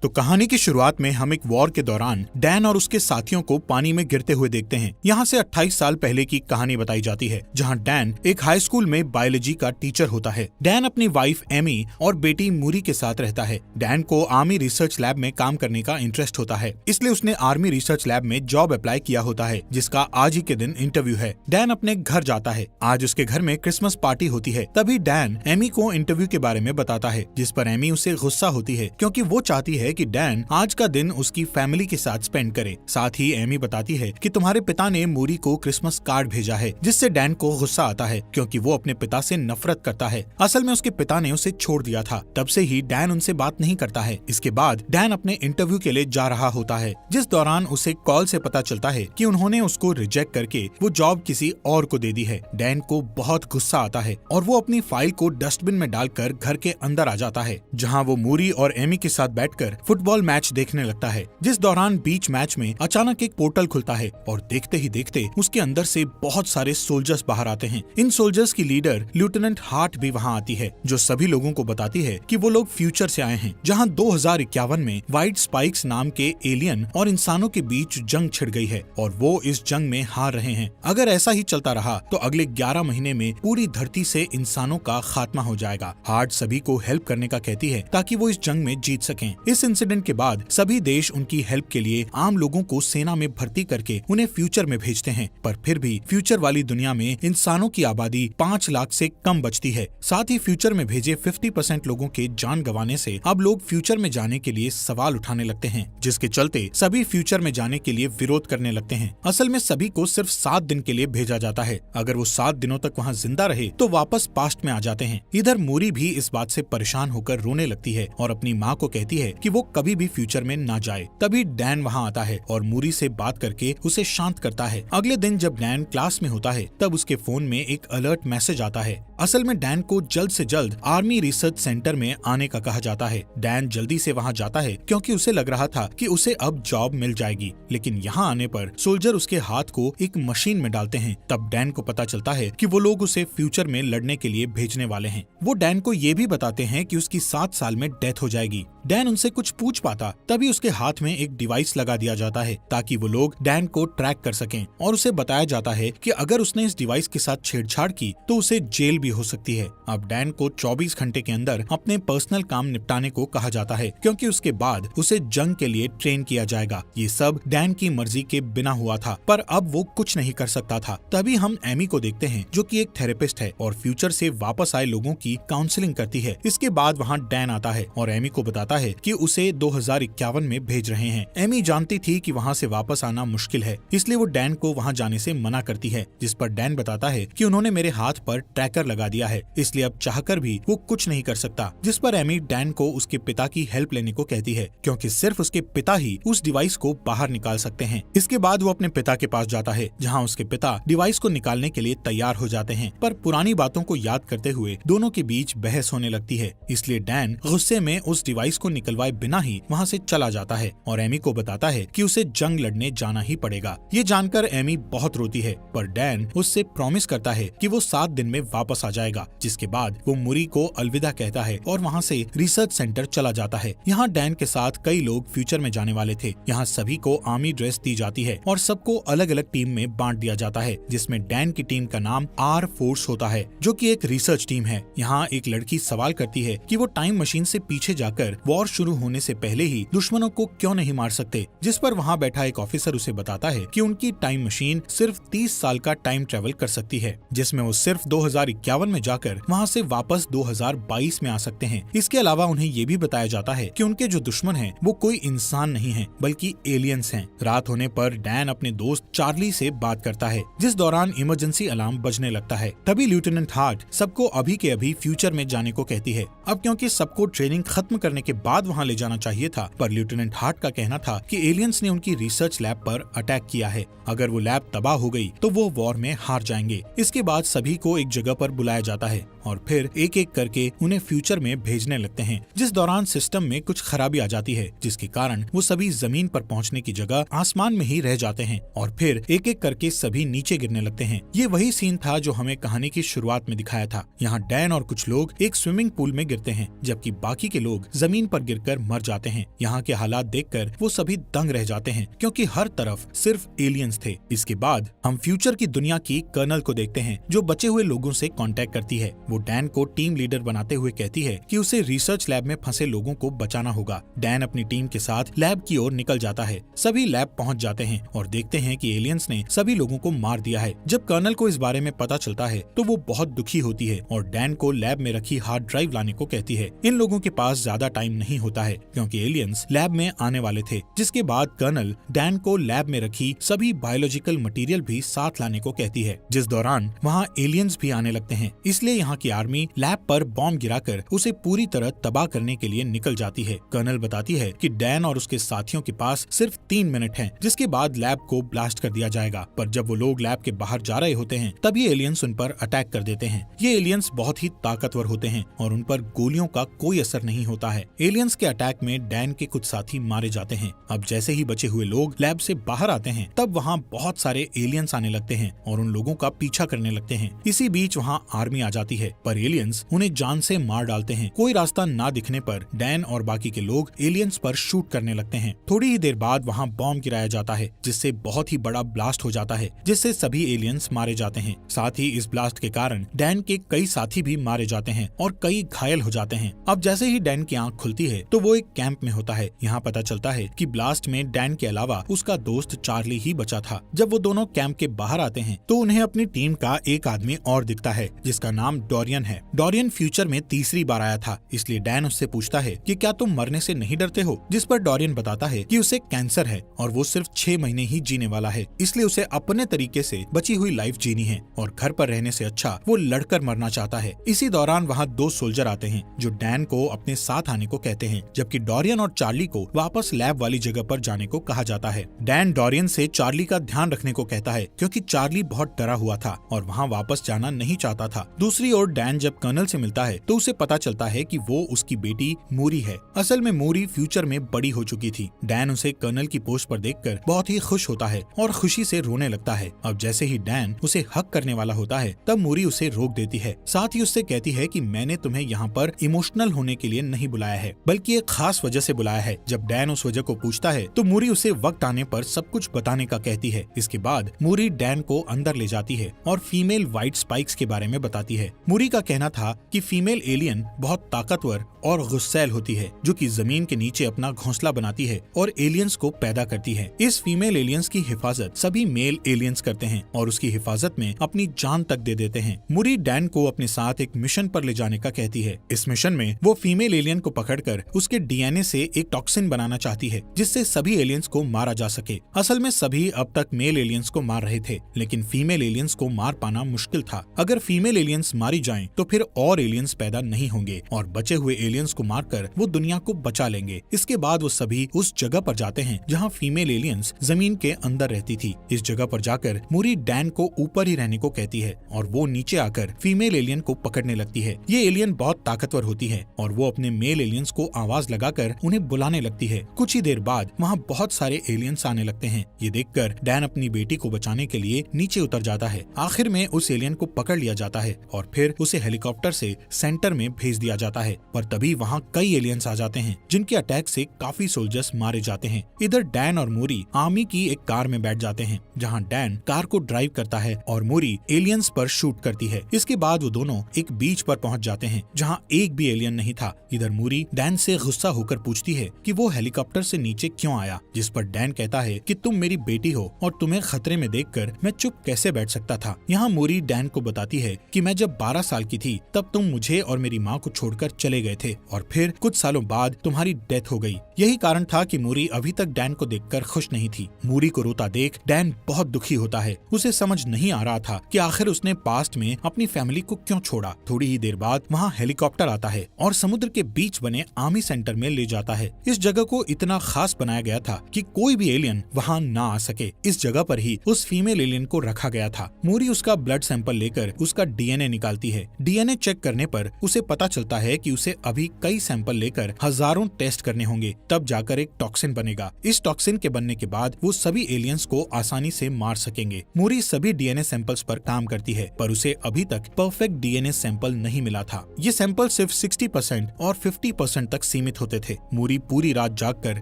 तो कहानी की शुरुआत में हम एक वॉर के दौरान डैन और उसके साथियों को पानी में गिरते हुए देखते हैं। यहाँ से 28 साल पहले की कहानी बताई जाती है, जहाँ डैन एक हाई स्कूल में बायोलॉजी का टीचर होता है। डैन अपनी वाइफ एमी और बेटी मूरी के साथ रहता है। डैन को आर्मी रिसर्च लैब में काम करने का इंटरेस्ट होता है, इसलिए उसने आर्मी रिसर्च लैब में जॉब अप्लाई किया होता है, जिसका आज ही के दिन इंटरव्यू है। डैन अपने घर जाता है। आज उसके घर में क्रिसमस पार्टी होती है। तभी डैन एमी को इंटरव्यू के बारे में बताता है, जिस पर एमी उसे गुस्सा होती है, क्योंकि वो चाहती है कि डैन आज का दिन उसकी फैमिली के साथ स्पेंड करे। साथ ही एमी बताती है कि तुम्हारे पिता ने मूरी को क्रिसमस कार्ड भेजा है, जिससे डैन को गुस्सा आता है, क्योंकि वो अपने पिता से नफरत करता है। असल में उसके पिता ने उसे छोड़ दिया था। तब से ही डैन उनसे बात नहीं करता है। इसके बाद डैन अपने इंटरव्यू के लिए जा रहा होता है, जिस दौरान उसे कॉल से पता चलता है कि उन्होंने उसको रिजेक्ट करके वो जॉब किसी और को दे दी है। डैन को बहुत गुस्सा आता है और वो अपनी फाइल को डस्टबिन में डालकर घर के अंदर आ जाता है, जहाँ वो मूरी और एमी के साथ बैठकर फुटबॉल मैच देखने लगता है। जिस दौरान बीच मैच में अचानक एक पोर्टल खुलता है और देखते ही देखते उसके अंदर से बहुत सारे सोल्जर्स बाहर आते हैं। इन सोल्जर्स की लीडर लेफ्टिनेंट हार्ट भी वहाँ आती है, जो सभी लोगों को बताती है कि वो लोग फ्यूचर से आए हैं, जहाँ 2051 में व्हाइट स्पाइक्स नाम के एलियन और इंसानों के बीच जंग छिड़ गई है और वो इस जंग में हार रहे हैं। अगर ऐसा ही चलता रहा तो अगले 11 महीने में पूरी धरती से इंसानों का खात्मा हो जाएगा। हार्ट सभी को हेल्प करने का कहती है ताकि वो इस जंग में जीत सकें। इस इंसिडेंट के बाद सभी देश उनकी हेल्प के लिए आम लोगों को सेना में भर्ती करके उन्हें फ्यूचर में भेजते हैं, पर फिर भी फ्यूचर वाली दुनिया में इंसानों की आबादी 5 लाख से कम बचती है। साथ ही फ्यूचर में भेजे 50% लोगों के जान गंवाने से अब लोग फ्यूचर में जाने के लिए सवाल उठाने लगते हैं, जिसके चलते सभी फ्यूचर में जाने के लिए विरोध करने लगते हैं। असल में सभी को सिर्फ 7 दिन के लिए भेजा जाता है। अगर वो 7 दिनों तक वहाँ जिंदा रहे तो वापस पास्ट में आ जाते हैं। इधर मूरी भी इस बात से परेशान होकर रोने लगती है और अपनी माँ को कहती है कि वो कभी भी फ्यूचर में ना जाए। तभी डैन वहाँ आता है और मूरी से बात करके उसे शांत करता है। अगले दिन जब डैन क्लास में होता है तब उसके फोन में एक अलर्ट मैसेज आता है। असल में डैन को जल्द से जल्द आर्मी रिसर्च सेंटर में आने का कहा जाता है। डैन जल्दी से वहाँ जाता है क्योंकि उसे लग रहा था कि उसे अब जॉब मिल जाएगी, लेकिन यहाँ आने पर सोल्जर उसके हाथ को एक मशीन में डालते हैं। तब डैन को पता चलता है कि वो लोग उसे फ्यूचर में लड़ने के लिए भेजने वाले हैं। वो डैन को ये भी बताते हैं कि उसकी 7 साल में डेथ हो जाएगी। डैन उनसे कुछ पूछ पाता तभी उसके हाथ में एक डिवाइस लगा दिया जाता है ताकि वो लोग डैन को ट्रैक कर सकें, और उसे बताया जाता है कि अगर उसने इस डिवाइस के साथ छेड़छाड़ की तो उसे जेल भी हो सकती है। अब डैन को 24 घंटे के अंदर अपने पर्सनल काम निपटाने को कहा जाता है, क्योंकि उसके बाद उसे जंग के लिए ट्रेन किया जाएगा। ये सब डैन की मर्जी के बिना हुआ था, पर अब वो कुछ नहीं कर सकता था। तभी हम एमी को देखते हैं, जो कि एक थेरेपिस्ट है और फ्यूचर से वापस आए लोगों की काउंसलिंग करती है। इसके बाद वहाँ डैन आता है और एमी को बताता है कि उसे 2051 में भेज रहे हैं। एमी जानती थी कि वहाँ से वापस आना मुश्किल है, इसलिए वो डैन को वहाँ जाने से मना करती है, जिस पर डैन बताता है कि उन्होंने मेरे हाथ पर ट्रैकर लगा दिया है, इसलिए अब चाहकर भी वो कुछ नहीं कर सकता। जिस पर एमी डैन को उसके पिता की हेल्प लेने को कहती है, क्योंकि सिर्फ उसके पिता ही उस डिवाइस को बाहर निकाल सकते हैं। इसके बाद वो अपने पिता के पास जाता है, जहाँ उसके पिता डिवाइस को निकालने के लिए तैयार हो जाते हैं, पर पुरानी बातों को याद करते हुए दोनों के बीच बहस होने लगती है। इसलिए डैन गुस्से में उस डिवाइस को निकलवाए बिना ही वहाँ से चला जाता है और एमी को बताता है कि उसे जंग लड़ने जाना ही पड़ेगा। ये जानकर एमी बहुत रोती है, पर डैन उससे प्रॉमिस करता है कि वो 7 दिन में वापस आ जाएगा। जिसके बाद वो मूरी को अलविदा कहता है और वहाँ से रिसर्च सेंटर चला जाता है। यहाँ डैन के साथ कई लोग फ्यूचर में जाने वाले थे। यहाँ सभी को आर्मी ड्रेस दी जाती है और सबको अलग अलग टीम में बांट दिया जाता है, जिसमें डैन की टीम का नाम आर फोर्स होता है, जो कि एक रिसर्च टीम है। यहाँ एक लड़की सवाल करती है कि वो टाइम मशीन से पीछे जाकर वॉर शुरू होने से पहले ही दुश्मनों को क्यों नहीं मार सकते, जिस पर वहाँ बैठा एक ऑफिसर उसे बताता है कि उनकी टाइम मशीन सिर्फ 30 साल का टाइम ट्रेवल कर सकती है, जिसमें वो सिर्फ 2051 में जाकर वहाँ से वापस 2022 में आ सकते हैं। इसके अलावा उन्हें ये भी बताया जाता है कि उनके जो दुश्मन हैं वो कोई इंसान नहीं है, बल्कि एलियंस हैं। रात होने पर डैन अपने दोस्त चार्ली से बात करता है, जिस दौरान इमरजेंसी अलार्म बजने लगता है। तभी लेफ्टिनेंट हार्ट सबको अभी के अभी फ्यूचर में जाने को कहती है। अब क्योंकि सबको ट्रेनिंग खत्म करने के बाद वहाँ ले जाना चाहिए था, पर लेफ्टिनेंट हार्ट का कहना था कि एलियंस ने उनकी रिसर्च लैब पर अटैक किया है। अगर वो लैब तबाह हो गई तो वो वॉर में हार जाएंगे। इसके बाद सभी को एक जगह पर बुलाया जाता है और फिर एक एक करके उन्हें फ्यूचर में भेजने लगते हैं, जिस दौरान सिस्टम में कुछ खराबी आ जाती है, जिसके कारण वो सभी जमीन पर पहुंचने की जगह आसमान में ही रह जाते हैं और फिर एक एक करके सभी नीचे गिरने लगते हैं। ये वही सीन था जो हमें कहानी की शुरुआत में दिखाया था। यहाँ डैन और कुछ लोग एक स्विमिंग पूल में गिरते हैं, जबकि बाकी के लोग जमीन पर गिरकर मर जाते हैं। यहाँ के हालात देखकर वो सभी दंग रह जाते हैं, क्योंकि हर तरफ सिर्फ एलियंस थे। इसके बाद हम फ्यूचर की दुनिया की कर्नल को देखते हैं, जो बचे हुए लोगों से कांटेक्ट करती है। वो डैन को टीम लीडर बनाते हुए कहती है कि उसे रिसर्च लैब में फंसे लोगों को बचाना होगा। डैन अपनी टीम के साथ लैब की ओर निकल जाता है। सभी लैब पहुंच जाते हैं और देखते हैं कि एलियंस ने सभी लोगों को मार दिया है। जब कर्नल को इस बारे में पता चलता है तो वो बहुत दुखी होती है और डैन को लैब में रखी हार्ड ड्राइव लाने को कहती है। इन लोगों के पास ज्यादा टाइम नहीं होता है, क्योंकि एलियंस लैब में आने वाले थे। जिसके बाद कर्नल डैन को लैब में रखी सभी बायोलॉजिकल मटेरियल भी साथ लाने को कहती है, जिस दौरान वहाँ एलियंस भी आने लगते हैं। इसलिए यहाँ की आर्मी लैब पर बॉम्ब गिराकर उसे पूरी तरह तबाह करने के लिए निकल जाती है। कर्नल बताती है कि डैन और उसके साथियों के पास सिर्फ 3 मिनट हैं, जिसके बाद लैब को ब्लास्ट कर दिया जाएगा। पर जब वो लोग लैब के बाहर जा रहे होते हैं, तभी एलियंस उन पर अटैक कर देते हैं। ये एलियंस बहुत ही ताकतवर होते हैं और उन पर गोलियों का कोई असर नहीं होता है। एलियंस के अटैक में डैन के कुछ साथी मारे जाते हैं। अब जैसे ही बचे हुए लोग लैब से बाहर आते हैं, तब वहाँ बहुत सारे एलियंस आने लगते हैं और उन लोगों का पीछा करने लगते हैं। इसी बीच वहाँ आर्मी आ जाती है, पर एलियंस उन्हें जान से मार डालते हैं। कोई रास्ता ना दिखने पर डैन और बाकी के लोग एलियंस पर शूट करने लगते हैं। थोड़ी ही देर बाद वहाँ बॉम्ब गिराया जाता है, जिससे बहुत ही बड़ा ब्लास्ट हो जाता है, जिससे सभी एलियंस मारे जाते हैं। साथ ही इस ब्लास्ट के कारण डैन के कई साथी भी मारे जाते हैं और कई घायल हो जाते हैं। अब जैसे ही डैन की आंख खुलती है तो वो एक कैंप में होता है। यहाँ पता चलता है कि ब्लास्ट में डैन के अलावा उसका दोस्त चार्ली ही बचा था। जब वो दोनों कैंप के बाहर आते हैं तो उन्हें अपनी टीम का एक आदमी और दिखता है, जिसका नाम डोरियन है। डोरियन फ्यूचर में तीसरी बार आया था, इसलिए डैन उससे पूछता है कि क्या तुम मरने से नहीं डरते हो, जिस पर डोरियन बताता है कि उसे कैंसर है और वो सिर्फ 6 महीने ही जीने वाला है, इसलिए उसे अपने तरीके से बची हुई लाइफ जीनी है और घर पर रहने से अच्छा वो लड़कर मरना चाहता है। इसी दौरान वहाँ 2 सोल्जर आते हैं जो डैन को अपने साथ आने को कहते हैं, जबकि डोरियन और चार्ली को वापस लैब वाली जगह पर जाने को कहा जाता है। डैन डोरियन से चार्ली का ध्यान रखने को कहता है, क्योंकि चार्ली बहुत डरा हुआ था और वहाँ वापस जाना नहीं चाहता था। दूसरी ओर डैन जब कर्नल से मिलता है तो उसे पता चलता है कि वो उसकी बेटी मूरी है। असल में मूरी फ्यूचर में बड़ी हो चुकी थी। डैन उसे कर्नल की पोस्ट पर देखकर बहुत ही खुश होता है और खुशी से रोने लगता है। अब जैसे ही डैन उसे हक करने वाला होता है, तब मूरी उसे रोक देती है। साथ ही उससे कहती है कि मैंने तुम्हें यहाँ पर इमोशनल होने के लिए नहीं बुलाया है, बल्कि एक खास वजह से बुलाया है। जब डैन उस वजह को पूछता है तो मूरी उसे वक्त आने पर सब कुछ बताने का कहती है। इसके बाद मूरी डैन को अंदर ले जाती है और फीमेल व्हाइट स्पाइक्स के बारे में बताती है। मूरी का कहना था कि फीमेल एलियन बहुत ताकतवर और गुस्सैल होती है, जो कि जमीन के नीचे अपना घोंसला बनाती है और एलियंस को पैदा करती है। इस फीमेल एलियंस की हिफाजत सभी मेल एलियंस करते हैं और उसकी हिफाजत में अपनी जान तक दे देते हैं। मूरी डैन को अपने साथ एक मिशन पर ले जाने का कहती है। इस मिशन में वो फीमेल एलियन को पकड़कर उसके डीएनए से एक टॉक्सिन बनाना चाहती है, जिससे सभी एलियंस को मारा जा सके। असल में सभी अब तक मेल एलियंस को मार रहे थे, लेकिन फीमेल एलियंस को मार पाना मुश्किल था। अगर फीमेल एलियंस मारी जाएं, तो फिर और एलियंस पैदा नहीं होंगे और बचे हुए एलियंस को मारकर वो दुनिया को बचा लेंगे। इसके बाद वो सभी उस जगह पर जाते हैं जहाँ फीमेल एलियंस जमीन के अंदर रहती थी। इस जगह पर जाकर मूरी डैन को ऊपर ही रहने को कहती है और वो नीचे आकर फीमेल एलियन को पकड़ने लगती है। ये एलियन बहुत ताकतवर होती है और वो अपने मेल एलियंस को आवाज लगाकर उन्हें बुलाने लगती है। कुछ ही देर बाद वहाँ बहुत सारे एलियंस आने लगते हैं। ये देखकर डैन अपनी बेटी को बचाने के लिए नीचे उतर जाता है। आखिर में उस एलियन को पकड़ लिया जाता है और फिर उसे हेलीकॉप्टर से सेंटर में भेज दिया जाता है। पर तभी वहाँ कई एलियंस आ जाते हैं, जिनके अटैक से काफी सोल्जर्स मारे जाते हैं। इधर डैन और मूरी आर्मी की एक कार में बैठ जाते हैं, जहाँ डैन कार को ड्राइव करता है और मूरी एलियंस पर शूट करती है। इसके बाद वो दोनों एक बीच पर पहुंच जाते हैं, जहाँ एक भी एलियन नहीं था। इधर मूरी डैन से गुस्सा होकर पूछती है कि वो हेलीकॉप्टर से नीचे क्यों आया, जिस पर डैन कहता है कि तुम मेरी बेटी हो और तुम्हें खतरे में देखकर मैं चुप कैसे बैठ सकता था। यहाँ मूरी डैन को बताती है कि मैं जब 12 साल की थी तब तुम मुझे और मेरी माँ को छोड़कर चले गए थे और फिर कुछ सालों बाद तुम्हारी डेथ हो गई। यही कारण था कि मूरी अभी तक डैन को देखकर खुश नहीं थी। मूरी को रोता देख डैन बहुत दुखी होता है। उसे समझ नहीं आ रहा था कि आखिर उसने पास्ट में अपनी फैमिली को क्यों छोड़ा। थोड़ी ही देर बाद वहाँ हेलीकॉप्टर आता है और समुद्र के बीच बने आर्मी सेंटर में ले जाता है। इस जगह को इतना खास बनाया गया था कि कोई भी एलियन वहाँ ना आ सके। इस जगह पर ही उस फीमेल एलियन को रखा गया था। मूरी उसका ब्लड सैंपल लेकर उसका डीएनए निकालती जाती है। डीएनए चेक करने पर उसे पता चलता है कि उसे अभी कई सैंपल लेकर हजारों टेस्ट करने होंगे, तब जाकर एक टॉक्सिन बनेगा। इस टॉक्सिन के बनने के बाद वो सभी एलियंस को आसानी से मार सकेंगे। मूरी सभी डीएनए सैंपल्स पर काम करती है, पर उसे अभी तक परफेक्ट डीएनए सैंपल नहीं मिला था। ये सैंपल सिर्फ 60% और 50% तक सीमित होते थे। मूरी पूरी रात जागकर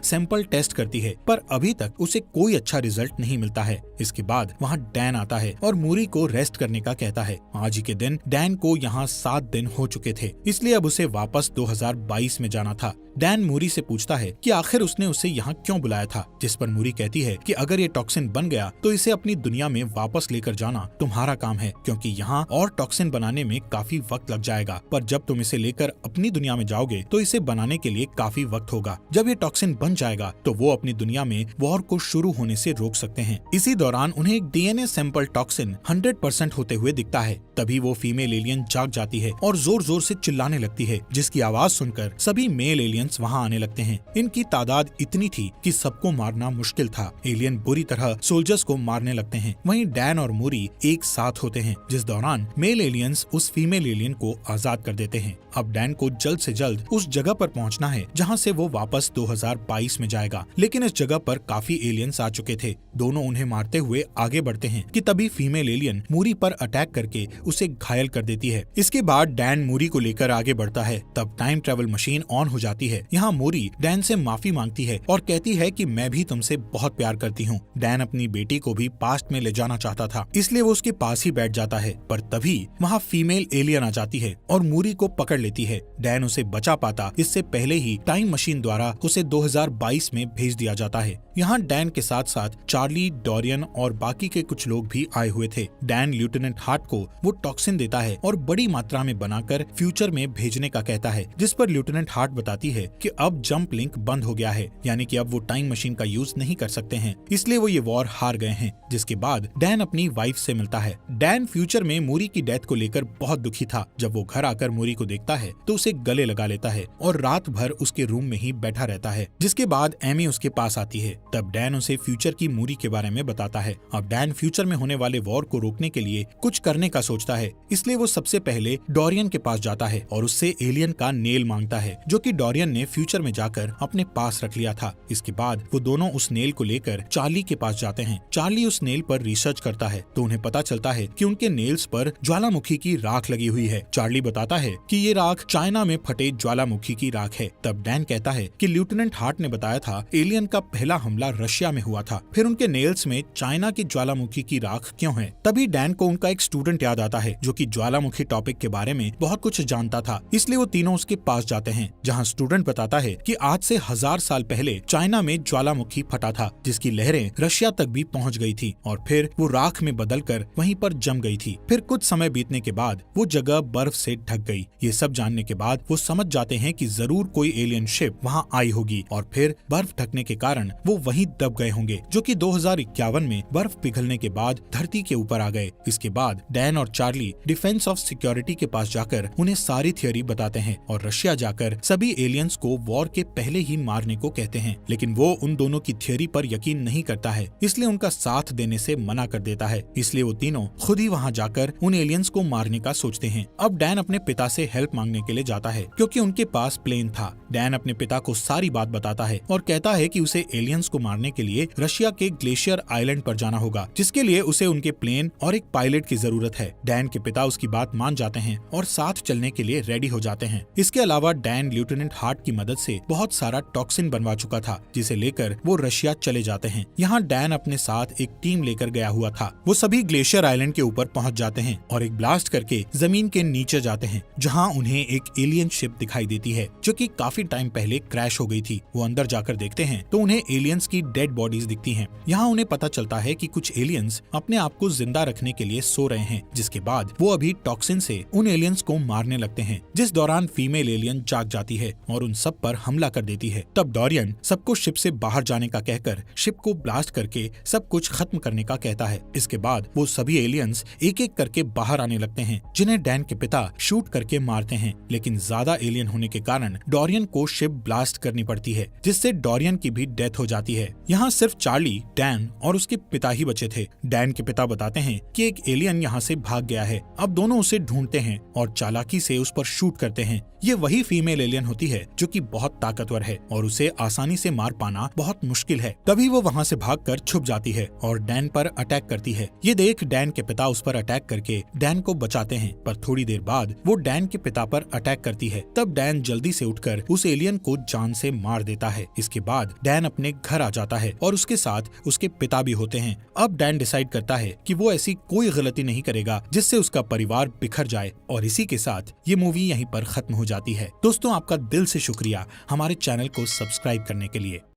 सैंपल टेस्ट करती है, पर अभी तक उसे कोई अच्छा रिजल्ट नहीं मिलता है। इसके बाद वहाँ डैन आता है और मूरी को रेस्ट करने का कहता है। आज ही के दिन डैन को यहाँ 7 दिन हो चुके थे, इसलिए अब उसे वापस 2022 में जाना था। डैन मूरी से पूछता है कि आखिर उसने उसे यहाँ क्यों बुलाया था, जिस पर मूरी कहती है कि अगर ये टॉक्सिन बन गया तो इसे अपनी दुनिया में वापस लेकर जाना तुम्हारा काम है, क्योंकि यहाँ और टॉक्सिन बनाने में काफी वक्त लग जाएगा। पर जब तुम इसे लेकर अपनी दुनिया में जाओगे तो इसे बनाने के लिए काफी वक्त होगा। जब ये टॉक्सिन बन जाएगा तो वो अपनी दुनिया में वॉर को शुरू होने से रोक सकते हैं। इसी दौरान उन्हें एक डीएनए सैंपल टॉक्सिन 100% होते हुए दिखता है। तभी वो फीमेल एलियन जाग जाती है और जोर जोर से चिल्लाने लगती है, जिसकी आवाज सुनकर सभी मेल एलियंस वहाँ आने लगते हैं। इनकी तादाद इतनी थी कि सबको मारना मुश्किल था। एलियन बुरी तरह सोल्जर्स को मारने लगते हैं। वहीं डैन और मूरी एक साथ होते हैं, जिस दौरान मेल एलियंस उस फीमेल एलियन को आजाद कर देते हैं। अब डैन को जल्द से जल्द उस जगह पर पहुंचना है जहां से वो वापस 2022 में जाएगा, लेकिन इस जगह पर काफी एलियंस आ चुके थे। दोनों उन्हें मारते हुए आगे बढ़ते हैं कि तभी फीमेल एलियन मूरी पर अटैक करके उसे घायल कर देती है। इसके बाद डैन मूरी को लेकर आगे बढ़ता है। तब टाइम ट्रेवल मशीन ऑन हो जाती है। यहाँ मूरी डैन से माफी मांगती है और कहती है कि मैं भी तुमसे बहुत प्यार करती हूँ। डैन अपनी बेटी को भी पास्ट में ले जाना चाहता था, इसलिए वो उसके पास ही बैठ जाता है, पर तभी वहाँ फीमेल एलियन आ जाती है और मूरी को पकड़ लेती है। डैन उसे बचा पाता इससे पहले ही टाइम मशीन द्वारा उसे 2022 में भेज दिया जाता है। यहाँ डैन के साथ साथ चार्ली, डोरियन और बाकी के कुछ लोग भी आए हुए थे। डैन लेफ्टिनेंट हार्ट को वो टॉक्सिन देता है और बड़ी मात्रा में बनाकर फ्यूचर में भेजने का कहता है, जिस पर लेफ्टिनेंट हार्ट बताती है कि अब जंप लिंक बंद हो गया है, यानी कि अब वो टाइम मशीन का यूज नहीं कर सकते हैं, इसलिए वो ये वॉर हार गए हैं। जिसके बाद डैन अपनी वाइफ से मिलता है। डैन फ्यूचर में मूरी की डेथ को लेकर बहुत दुखी था। जब वो घर आकर मूरी को देखता है तो उसे गले लगा लेता है और रात भर उसके रूम में ही बैठा रहता है। जिसके बाद एमी उसके पास आती है। तब डैन उसे फ्यूचर की मूरी के बारे में बताता है। अब डैन फ्यूचर में होने वाले वॉर को रोकने के लिए कुछ करने का सोचता है, इसलिए वो सबसे पहले डोरियन के पास जाता है और उससे एलियन का नेल मांगता है, जो कि डोरियन ने फ्यूचर में जाकर अपने पास रख लिया था। इसके बाद वो दोनों उस नेल को लेकर चार्ली के पास जाते हैं। चार्ली उस नेल पर रिसर्च करता है तो उन्हें पता चलता है कि उनके नेल्स पर ज्वालामुखी की राख लगी हुई है। चार्ली बताता है कि ये राख चाइना में फटे ज्वालामुखी की राख है। तब डैन कहता है कि लेफ्टिनेंट हार्ट ने बताया था एलियन का पहला हमला रशिया में हुआ था, फिर उनके नेल्स में चाइना की ज्वालामुखी की राख क्यों है। तभी डैन को उनका एक स्टूडेंट याद आता है जो कि ज्वालामुखी टॉपिक के बारे में बहुत कुछ जानता था, इसलिए वो तीनों उसके पास जाते हैं, जहाँ स्टूडेंट बताता है कि आज से 1000 साल पहले चाइना में ज्वालामुखी फटा था, जिसकी लहरें रशिया तक भी पहुँच गई थी और फिर वो राख में बदलकर वहीं पर जम गई थी। फिर कुछ समय बीतने के बाद वो जगह बर्फ से ढक गई। ये सब जानने के बाद वो समझ जाते हैं कि जरूर कोई एलियन शिप वहाँ आई होगी और फिर बर्फ ढकने के कारण वो वहीं दब गए होंगे, जो कि 2051 में बर्फ पिघलने के बाद धरती के ऊपर आ गए। इसके बाद डैन और चार्ली डिफेंस ऑफ सिक्योरिटी के पास जाकर उन्हें सारी थियोरी बताते हैं और रशिया जाकर सभी एलियंस को वॉर के पहले ही मारने को कहते हैं, लेकिन वो उन दोनों की थियोरी पर यकीन नहीं करता है, इसलिए उनका साथ देने से मना कर देता है। इसलिए वो तीनों खुद ही वहाँ जाकर उन एलियंस को मारने का सोचते हैं। अब डैन अपने पिता से हेल्प मांगने के लिए जाता है क्योंकि उनके पास प्लेन था। डैन अपने पिता को सारी बात बताता है और कहता है कि उसे एलियंस को मारने के लिए रशिया के ग्लेशियर आइलैंड पर जाना होगा, जिसके लिए उसे उनके प्लेन और एक पायलट की जरूरत है। डैन के पिता उसकी बात मान जाते हैं और साथ चलने के लिए रेडी हो जाते हैं। इसके अलावा डैन लेफ्टिनेंट हार्ट की मदद से बहुत सारा टॉक्सिन बनवा चुका था, जिसे लेकर वो रशिया चले जाते हैं। यहाँ डैन अपने साथ एक टीम लेकर गया हुआ था। वो सभी ग्लेशियर आइलैंड के ऊपर पहुँच जाते हैं और एक ब्लास्ट करके जमीन के नीचे जाते हैं, जहाँ उन्हें एक एलियन शिप दिखाई देती है जो कि काफी टाइम पहले क्रैश हो गई थी। वो अंदर जाकर देखते हैं तो उन्हें एलियंस की डेड बॉडीज दिखती हैं। यहाँ उन्हें पता चलता है कि कुछ एलियंस अपने आप को जिंदा रखने के लिए सो रहे हैं, जिसके बाद वो अभी टॉक्सिन से उन एलियंस को मारने लगते हैं, जिस दौरान फीमेल एलियन जाग जाती है और उन सब पर हमला कर देती है। तब डोरियन सबको शिप से बाहर जाने का कहकर शिप को ब्लास्ट करके सब कुछ खत्म करने का कहता है। इसके बाद वो सभी एलियंस एक एक करके बाहर आने लगते हैं, जिन्हें डैन के पिता शूट करके मारते हैं, लेकिन ज्यादा एलियन होने के कारण डोरियन को शिप ब्लास्ट करनी पड़ती है, जिससे डोरियन की भी डेथ हो जाती है। यहाँ सिर्फ चार्ली, डैन और उसके पिता ही बचे थे। डैन के पिता बताते हैं कि एक एलियन यहाँ से भाग गया है। अब दोनों दोनों उसे ढूंढते हैं और चालाकी से उस पर शूट करते हैं। ये वही फीमेल एलियन होती है जो कि बहुत ताकतवर है और उसे आसानी से मार पाना बहुत मुश्किल है। तभी वो वहाँ से भागकर छुप जाती है और डैन पर अटैक करती है। ये देख डैन के पिता उस पर अटैक करके डैन को बचाते हैं, पर थोड़ी देर बाद वो डैन के पिता पर अटैक करती है। तब डैन जल्दी से उठकर उस एलियन को जान से मार देता है। इसके बाद डैन अपने घर आ जाता है और उसके साथ उसके पिता भी होते हैं। अब डैन डिसाइड करता है कि वो ऐसी कोई गलती नहीं करेगा जिससे उसका परिवार बिखर जाए। और इसी के साथ ये मूवी यहीं पर खत्म हो जाती है। दोस्तों, आपका दिल से शुक्रिया हमारे चैनल को सब्सक्राइब करने के लिए।